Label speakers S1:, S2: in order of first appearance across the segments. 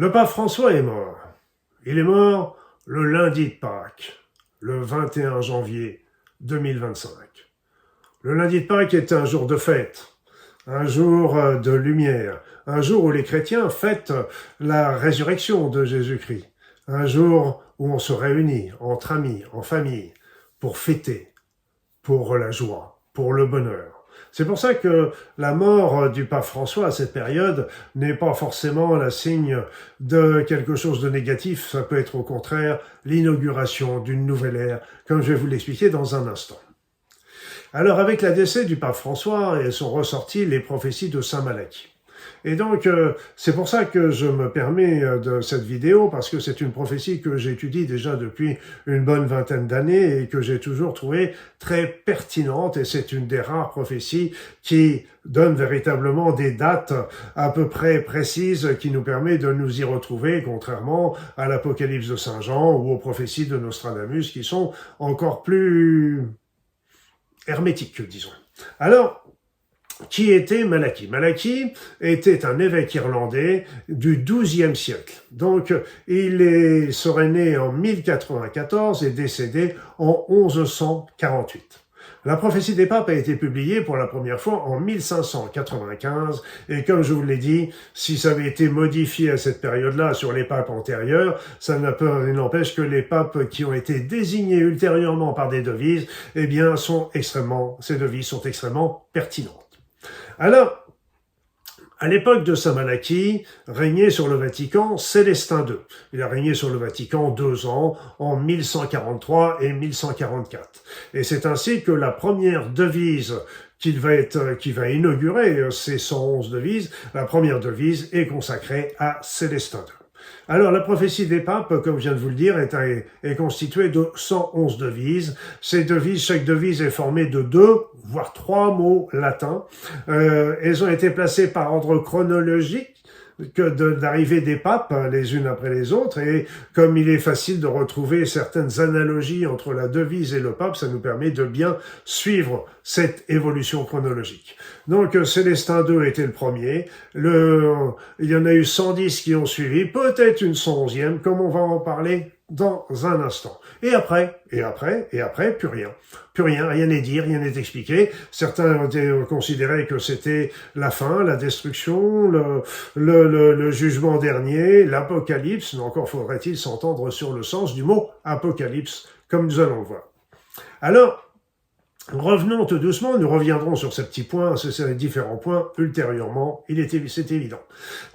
S1: Le pape François est mort. Il est mort le lundi de Pâques, le 21 janvier 2025. Le lundi de Pâques est un jour de fête, un jour de lumière, un jour où les chrétiens fêtent la résurrection de Jésus-Christ, un jour où on se réunit entre amis, en famille, pour fêter, pour la joie, pour le bonheur. C'est pour ça que la mort du pape François à cette période n'est pas forcément la signe de quelque chose de négatif. Ça peut être au contraire l'inauguration d'une nouvelle ère, comme je vais vous l'expliquer dans un instant. Alors avec la décès du pape François, elles sont ressorties les prophéties de Saint Malachie. Et donc, c'est pour ça que je me permets de cette vidéo, parce que c'est une prophétie que j'étudie déjà depuis une bonne vingtaine d'années et que j'ai toujours trouvée très pertinente. Et c'est une des rares prophéties qui donne véritablement des dates à peu près précises qui nous permet de nous y retrouver, contrairement à l'Apocalypse de Saint Jean ou aux prophéties de Nostradamus qui sont encore plus hermétiques, disons. Alors, qui était Malachie? Malachie était un évêque irlandais du XIIe siècle. Donc, il serait né en 1094 et décédé en 1148. La prophétie des papes a été publiée pour la première fois en 1595 et comme je vous l'ai dit, si ça avait été modifié à cette période-là sur les papes antérieurs, ça n'empêche que les papes qui ont été désignés ultérieurement par des devises, eh bien, ces devises sont extrêmement pertinentes. Alors, à l'époque de Saint Malachie, régnait sur le Vatican Célestin II. Il a régné sur le Vatican 2 ans, en 1143 et 1144. Et c'est ainsi que la première devise qui va inaugurer ces 111 devises, la première devise est consacrée à Célestin II. Alors, la prophétie des papes, comme je viens de vous le dire, est constituée de 111 devises. Ces devises, chaque devise est formée de 2, voire 3 mots latins. Elles ont été placées par ordre chronologique d'arrivée des papes les unes après les autres, et comme il est facile de retrouver certaines analogies entre la devise et le pape, ça nous permet de bien suivre cette évolution chronologique. Donc Célestin II était le premier, il y en a eu 110 qui ont suivi, peut-être une 111e, comme on va en parler dans un instant. Et après, plus rien. Plus rien, rien n'est dit, rien n'est expliqué. Certains ont considéré que c'était la fin, la destruction, le jugement dernier, l'apocalypse, mais encore faudrait-il s'entendre sur le sens du mot apocalypse, comme nous allons le voir. Alors, revenons tout doucement, nous reviendrons sur ces petits points, ces différents points ultérieurement, c'est évident.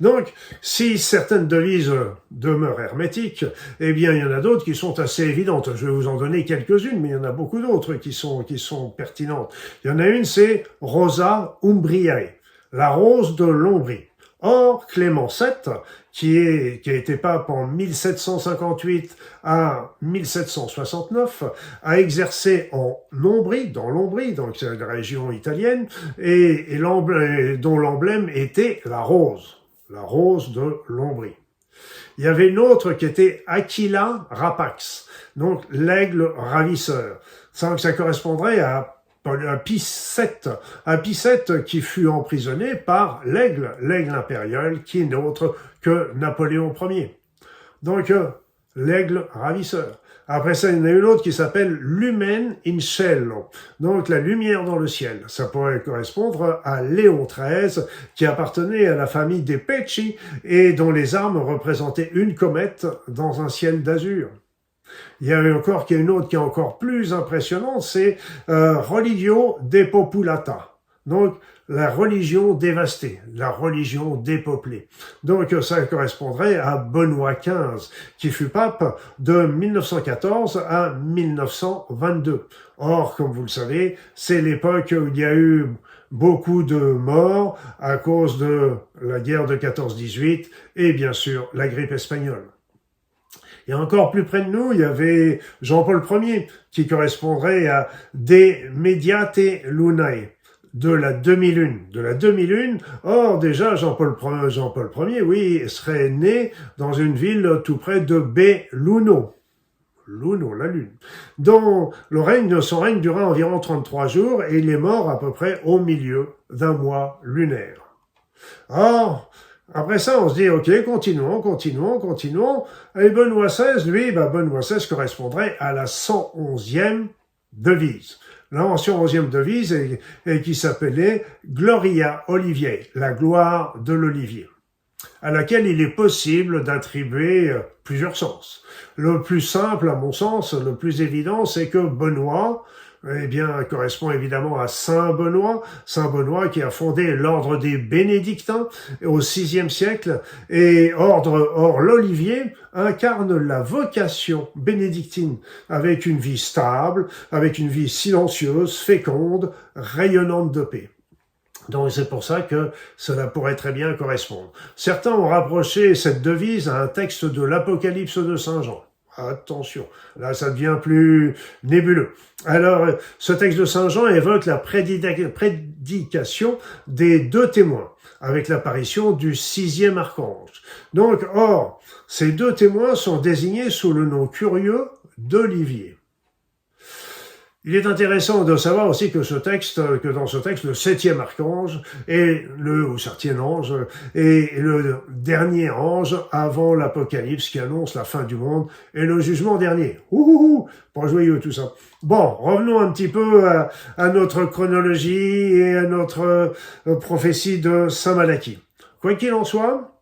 S1: Donc, si certaines devises demeurent hermétiques, eh bien, il y en a d'autres qui sont assez évidentes. Je vais vous en donner quelques-unes, mais il y en a beaucoup d'autres qui sont pertinentes. Il y en a une, c'est Rosa Umbriae, la rose de l'Ombrie. Or, Clément VII, qui a été pape en 1758 à 1769, a exercé en Ombrie, dans donc c'est la région italienne, et dont l'emblème était la rose de l'Ombrie. Il y avait une autre qui était Aquila Rapax, donc l'aigle ravisseur. Ça correspondrait à Pie VII qui fut emprisonné par l'aigle impérial qui n'est autre que Napoléon Ier. Donc, l'aigle ravisseur. Après ça, il y en a une autre qui s'appelle Lumen in Cielo, donc la lumière dans le ciel. Ça pourrait correspondre à Léon XIII, qui appartenait à la famille des Pecci et dont les armes représentaient une comète dans un ciel d'azur. Il y a une autre qui est encore plus impressionnante, c'est Religio Depopulata. Donc, la religion dévastée, la religion dépeuplée. Donc, ça correspondrait à Benoît XV, qui fut pape de 1914 à 1922. Or, comme vous le savez, c'est l'époque où il y a eu beaucoup de morts à cause de la guerre de 14-18 et bien sûr la grippe espagnole. Et encore plus près de nous, il y avait Jean-Paul Ier, qui correspondrait à De Mediate Lunae, de la demi-lune. Or, déjà, Jean-Paul Ier, oui, serait né dans une ville tout près de Belluno. Luno, la lune. Dont son règne dura environ 33 jours et il est mort à peu près au milieu d'un mois lunaire. Or, Après ça, on se dit, ok, continuons. Et Benoît XVI, lui, Benoît XVI correspondrait à la 111e devise. La 111e devise et qui s'appelait Gloria Olivier, la gloire de l'olivier, à laquelle il est possible d'attribuer plusieurs sens. Le plus simple, à mon sens, le plus évident, c'est que Benoît, eh bien, correspond évidemment à Saint Benoît qui a fondé l'ordre des Bénédictins au VIe siècle, et or l'Olivier incarne la vocation bénédictine, avec une vie stable, avec une vie silencieuse, féconde, rayonnante de paix. Donc c'est pour ça que cela pourrait très bien correspondre. Certains ont rapproché cette devise à un texte de l'Apocalypse de Saint Jean. Attention, là ça devient plus nébuleux. Alors, ce texte de Saint Jean évoque la prédication des deux témoins, avec l'apparition du 6e archange. Donc, or, ces deux témoins sont désignés sous le nom curieux d'Olivier. Il est intéressant de savoir aussi que dans ce texte, le 7e archange ou 7e ange est le dernier ange avant l'Apocalypse qui annonce la fin du monde et le jugement dernier. Pas joyeux tout ça. Bon, revenons un petit peu à notre chronologie et à notre prophétie de Saint Malachie. Quoi qu'il en soit,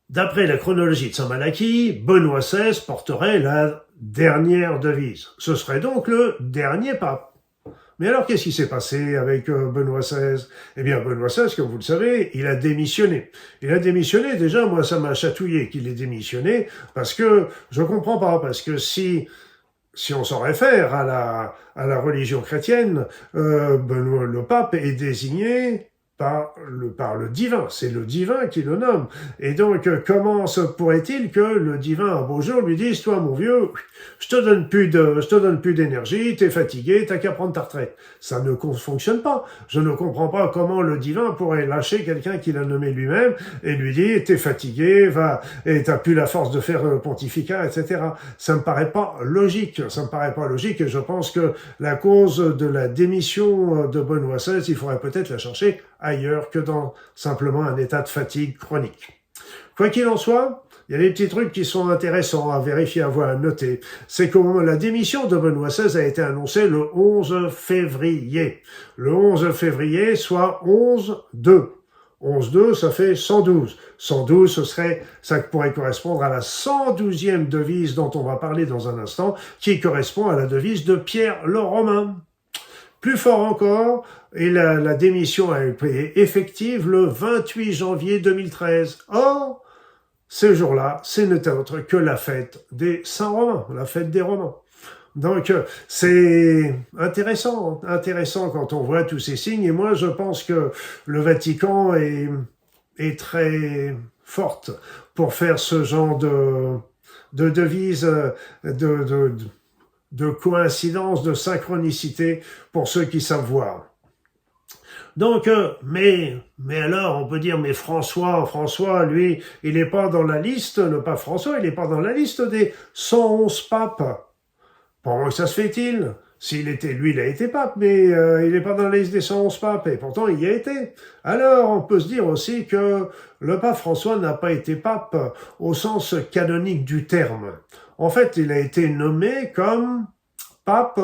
S1: d'après la chronologie de Saint Malachie, Benoît XVI porterait la dernière devise. Ce serait donc le dernier pape. Mais alors, qu'est-ce qui s'est passé avec Benoît XVI? Eh bien, Benoît XVI, comme vous le savez, il a démissionné. Déjà, moi, ça m'a chatouillé qu'il ait démissionné, parce que je comprends pas, parce que si on s'en réfère à la religion chrétienne, Benoît le pape est désigné par le divin, c'est le divin qui le nomme. Et donc, comment se pourrait-il que le divin, un beau jour, lui dise, toi, mon vieux, je te donne plus d'énergie, t'es fatigué, t'as qu'à prendre ta retraite. Ça ne fonctionne pas. Je ne comprends pas comment le divin pourrait lâcher quelqu'un qu'il a nommé lui-même et lui dire, t'es fatigué, va, et t'as plus la force de faire le pontificat, etc. Ça me paraît pas logique. Et je pense que la cause de la démission de Benoît XVI, il faudrait peut-être la chercher ailleurs que dans simplement un état de fatigue chronique. Quoi qu'il en soit, il y a des petits trucs qui sont intéressants à vérifier, à noter. C'est que la démission de Benoît XVI a été annoncée le 11 février. Le 11 février, soit 11-2. 11-2, ça fait 112. 112, ça pourrait correspondre à la 112e devise dont on va parler dans un instant, qui correspond à la devise de Pierre le Romain. Plus fort encore, et la démission a été effective le 28 janvier 2013. Or, ce jour-là, ce n'est autre que la fête des Saints Romains, la fête des Romains. Donc, c'est intéressant quand on voit tous ces signes. Et moi, je pense que le Vatican est très forte pour faire ce genre de devise, de coïncidence, de synchronicité pour ceux qui savent voir. Donc, mais alors, on peut dire, mais François, lui, il n'est pas dans la liste, le pape François, il n'est pas dans la liste des 111 papes. Comment ça se fait-il? Lui, il a été pape, mais il n'est pas dans la liste des 111 papes, et pourtant il y a été. Alors, on peut se dire aussi que le pape François n'a pas été pape au sens canonique du terme. En fait, il a été nommé comme pape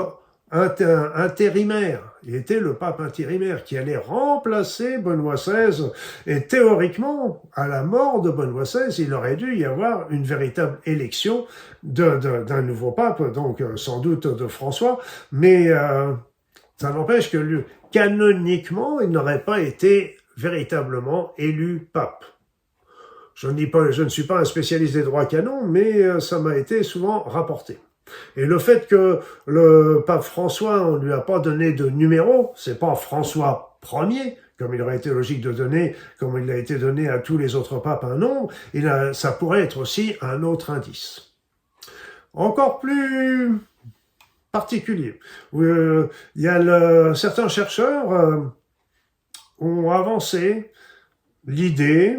S1: intérimaire. Il était le pape intérimaire qui allait remplacer Benoît XVI. Et théoriquement, à la mort de Benoît XVI, il aurait dû y avoir une véritable élection d'un nouveau pape, donc sans doute de François. Mais ça n'empêche que canoniquement, il n'aurait pas été véritablement élu pape. Je ne suis pas un spécialiste des droits canons, mais ça m'a été souvent rapporté. Et le fait que le pape François, on lui a pas donné de numéro, c'est pas François Ier, comme il aurait été logique de donner, comme il a été donné à tous les autres papes un nombre, ça pourrait être aussi un autre indice. Encore plus particulier. Il y a certains chercheurs ont avancé l'idée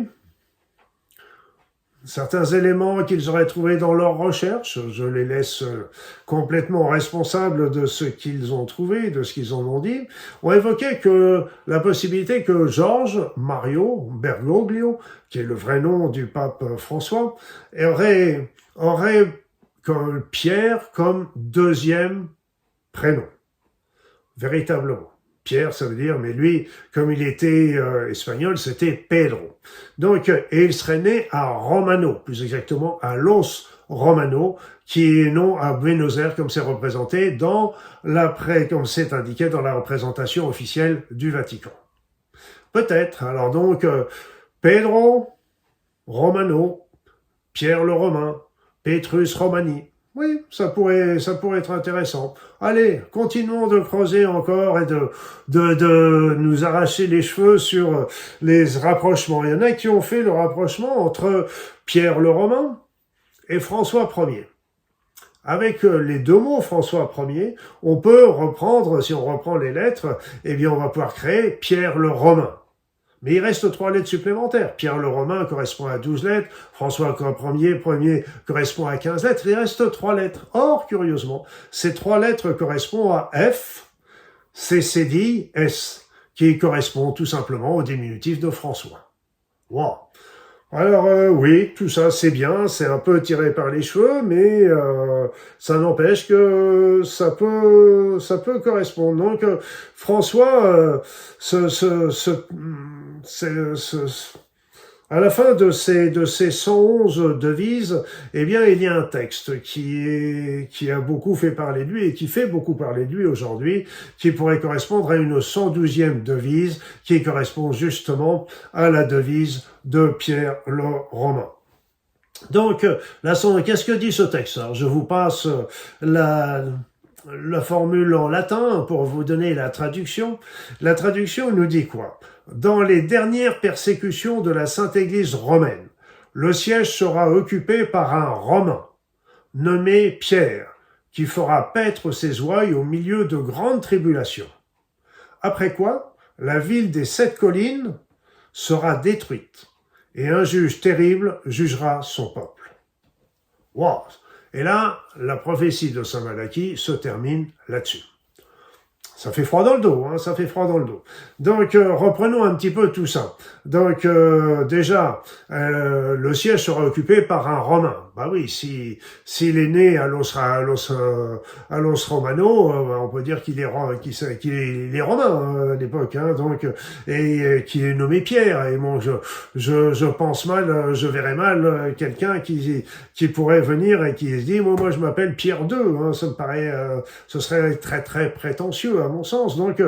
S1: certains éléments qu'ils auraient trouvés dans leurs recherches. Je les laisse complètement responsables de ce qu'ils ont trouvé, de ce qu'ils en ont dit, ont évoqué que la possibilité que Georges Mario Bergoglio, qui est le vrai nom du pape François, aurait comme Pierre comme deuxième prénom, véritablement. Pierre, ça veut dire, mais lui, comme il était espagnol, c'était Pedro. Donc, et il serait né à Romano, plus exactement à Los Romano, qui est non à Buenos Aires, comme c'est représenté comme c'est indiqué dans la représentation officielle du Vatican. Peut-être. Alors donc, Pedro Romano, Pierre le Romain, Petrus Romani. Oui, ça pourrait être intéressant. Allez, continuons de creuser encore et de nous arracher les cheveux sur les rapprochements. Il y en a qui ont fait le rapprochement entre Pierre le Romain et François Ier. Avec les deux mots François Ier, on peut reprendre, si on reprend les lettres, eh bien on va pouvoir créer Pierre le Romain. Mais il reste 3 lettres supplémentaires. Pierre le Romain correspond à 12 lettres. François Ier correspond à 15 lettres. Il reste 3 lettres. Or, curieusement, ces 3 lettres correspondent à F, C, cédille, S, qui correspond tout simplement au diminutif de François. Wow. Alors oui, tout ça c'est bien, c'est un peu tiré par les cheveux, mais ça n'empêche que ça peut correspondre. Donc François, à la fin de ces 111 devises, eh bien, il y a un texte qui a beaucoup fait parler de lui et qui fait beaucoup parler de lui aujourd'hui, qui pourrait correspondre à une 112e devise, qui correspond justement à la devise de Pierre le Romain. Donc, qu'est-ce que dit ce texte? Alors, je vous passe la formule en latin pour vous donner la traduction. La traduction nous dit quoi? Dans les dernières persécutions de la Sainte Église romaine, le siège sera occupé par un Romain, nommé Pierre, qui fera paître ses ouailles au milieu de grandes tribulations. Après quoi, la ville des 7 collines sera détruite, et un juge terrible jugera son peuple. Wow! Et là, la prophétie de Saint Malachie se termine là-dessus. Ça fait froid dans le dos, hein, ça fait froid dans le dos. Donc, reprenons un petit peu tout ça. Donc, déjà, le siège sera occupé par un Romain. Bah oui, s'il est né à Los Romano, on peut dire qu'il est romain à l'époque, hein, donc, et qu'il est nommé Pierre. Et bon, je pense mal, je verrais mal quelqu'un qui pourrait venir et qui se dit, moi je m'appelle Pierre II. Hein, ça me paraît, ce serait très très prétentieux à mon sens. Donc,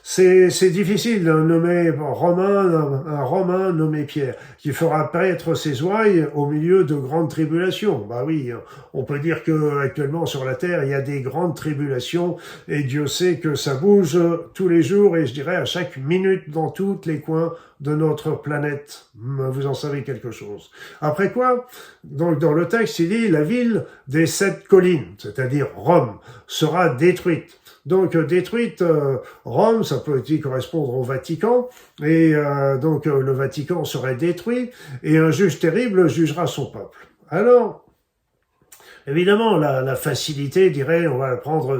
S1: c'est difficile de nommer un Romain nommé Pierre, qui fera paître ses ouailles au milieu de grandes tribulations. Bah oui, on peut dire que actuellement sur la terre, il y a des grandes tribulations, et Dieu sait que ça bouge tous les jours, et je dirais à chaque minute dans tous les coins de notre planète. Vous en savez quelque chose. Après quoi, donc dans le texte, il dit la ville des 7 collines, c'est-à-dire Rome, sera détruite. Donc détruite, Rome, ça peut aussi correspondre au Vatican, et donc le Vatican serait détruit, et un juge terrible jugera son peuple. Alors, évidemment, la facilité dirait, on va prendre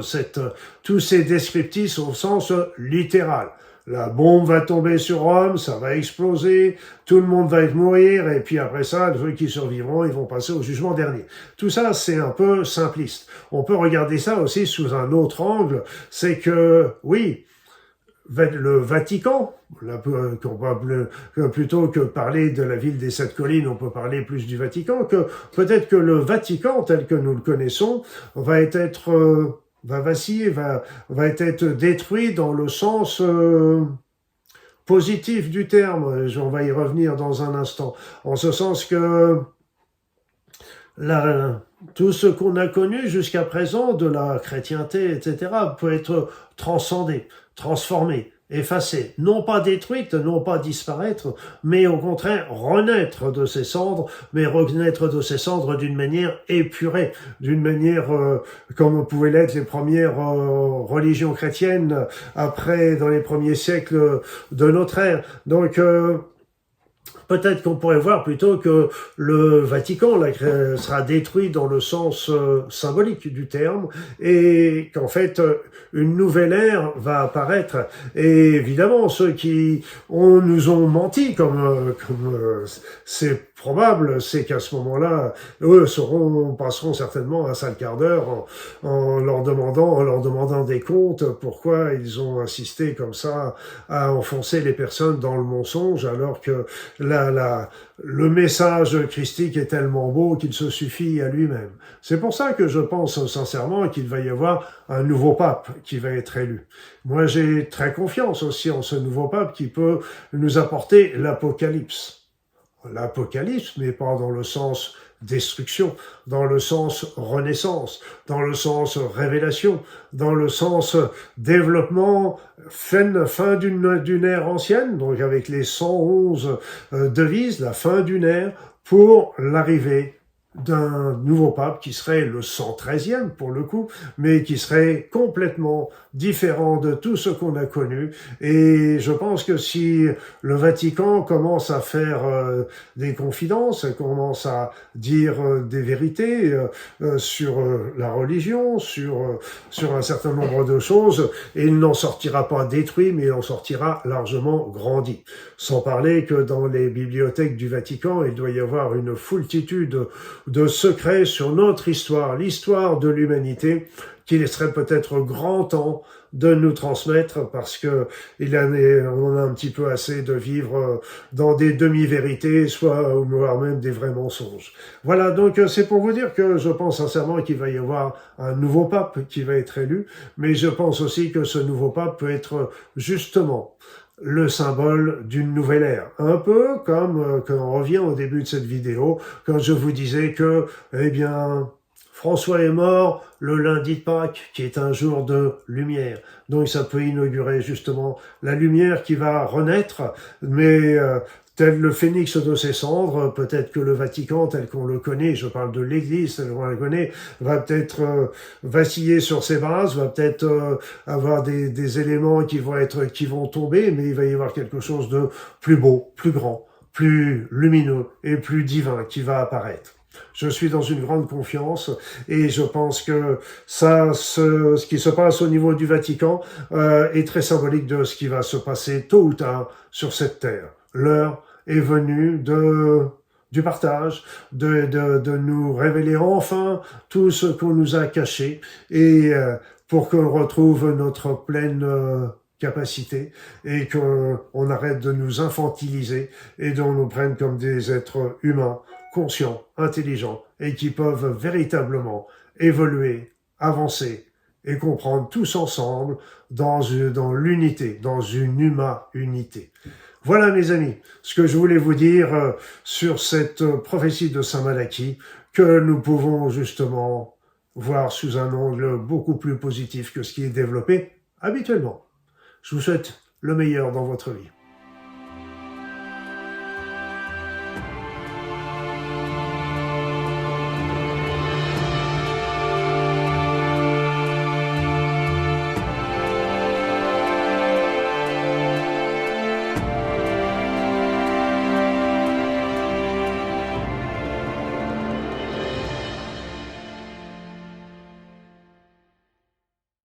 S1: tous ces descriptifs au sens littéral. La bombe va tomber sur Rome, ça va exploser, tout le monde va mourir, et puis après ça, ceux qui survivront, ils vont passer au jugement dernier. Tout ça, c'est un peu simpliste. On peut regarder ça aussi sous un autre angle, c'est que, oui, le Vatican, plutôt que parler de la ville des 7 collines, on peut parler plus du Vatican, que peut-être que le Vatican, tel que nous le connaissons, va vaciller, va être détruit dans le sens positif du terme. On va y revenir dans un instant. En ce sens que tout ce qu'on a connu jusqu'à présent de la chrétienté, etc., peut être transcendé, transformé, effacé, non pas détruite, non pas disparaître, mais au contraire renaître de ses cendres, mais renaître de ses cendres d'une manière épurée, d'une manière comme pouvaient l'être les premières religions chrétiennes dans les premiers siècles de notre ère. Donc peut-être qu'on pourrait voir plutôt que le Vatican sera détruit dans le sens symbolique du terme et qu'en fait une nouvelle ère va apparaître. Et évidemment, ceux qui nous ont menti, comme c'est probable, c'est qu'à ce moment-là, eux passeront certainement un sale quart d'heure en leur demandant des comptes, pourquoi ils ont insisté comme ça à enfoncer les personnes dans le mensonge, alors que le message christique est tellement beau qu'il se suffit à lui-même. C'est pour ça que je pense sincèrement qu'il va y avoir un nouveau pape qui va être élu. Moi, j'ai très confiance aussi en ce nouveau pape qui peut nous apporter l'apocalypse. L'apocalypse, mais pas dans le sens destruction, dans le sens renaissance, dans le sens révélation, dans le sens développement, fin d'une ère ancienne, donc avec les 111 devises, la fin d'une ère, pour l'arrivée d'un nouveau pape qui serait le 113e pour le coup, mais qui serait complètement différent de tout ce qu'on a connu. Et je pense que si le Vatican commence à faire des confidences, commence à dire des vérités sur la religion, sur un certain nombre de choses, et il n'en sortira pas détruit, mais il en sortira largement grandi. Sans parler que dans les bibliothèques du Vatican, il doit y avoir une foultitude de secrets sur notre histoire, l'histoire de l'humanité, qu'il serait peut-être grand temps de nous transmettre parce que on en a un petit peu assez de vivre dans des demi-vérités, voire même des vrais mensonges. Voilà, donc c'est pour vous dire que je pense sincèrement qu'il va y avoir un nouveau pape qui va être élu, mais je pense aussi que ce nouveau pape peut être justement le symbole d'une nouvelle ère. Un peu comme quand on revient au début de cette vidéo, quand je vous disais que, eh bien, François est mort le lundi de Pâques, qui est un jour de lumière. Donc ça peut inaugurer justement la lumière qui va renaître, mais tel le phénix de ses cendres, peut-être que le Vatican tel qu'on le connaît, je parle de l'Église tel qu'on la connaît, va peut-être vaciller sur ses bases, va peut-être avoir des éléments qui vont tomber, mais il va y avoir quelque chose de plus beau, plus grand, plus lumineux et plus divin qui va apparaître. Je suis dans une grande confiance et je pense que ce qui se passe au niveau du Vatican est très symbolique de ce qui va se passer tôt ou tard sur cette terre. L'heure est venue du partage, de nous révéler enfin tout ce qu'on nous a caché et pour qu'on retrouve notre pleine capacité et qu'on arrête de nous infantiliser et qu'on nous prenne comme des êtres humains, conscients, intelligents et qui peuvent véritablement évoluer, avancer et comprendre tous ensemble dans l'unité, dans une unité. Voilà mes amis, ce que je voulais vous dire sur cette prophétie de Saint Malachie que nous pouvons justement voir sous un angle beaucoup plus positif que ce qui est développé habituellement. Je vous souhaite le meilleur dans votre vie.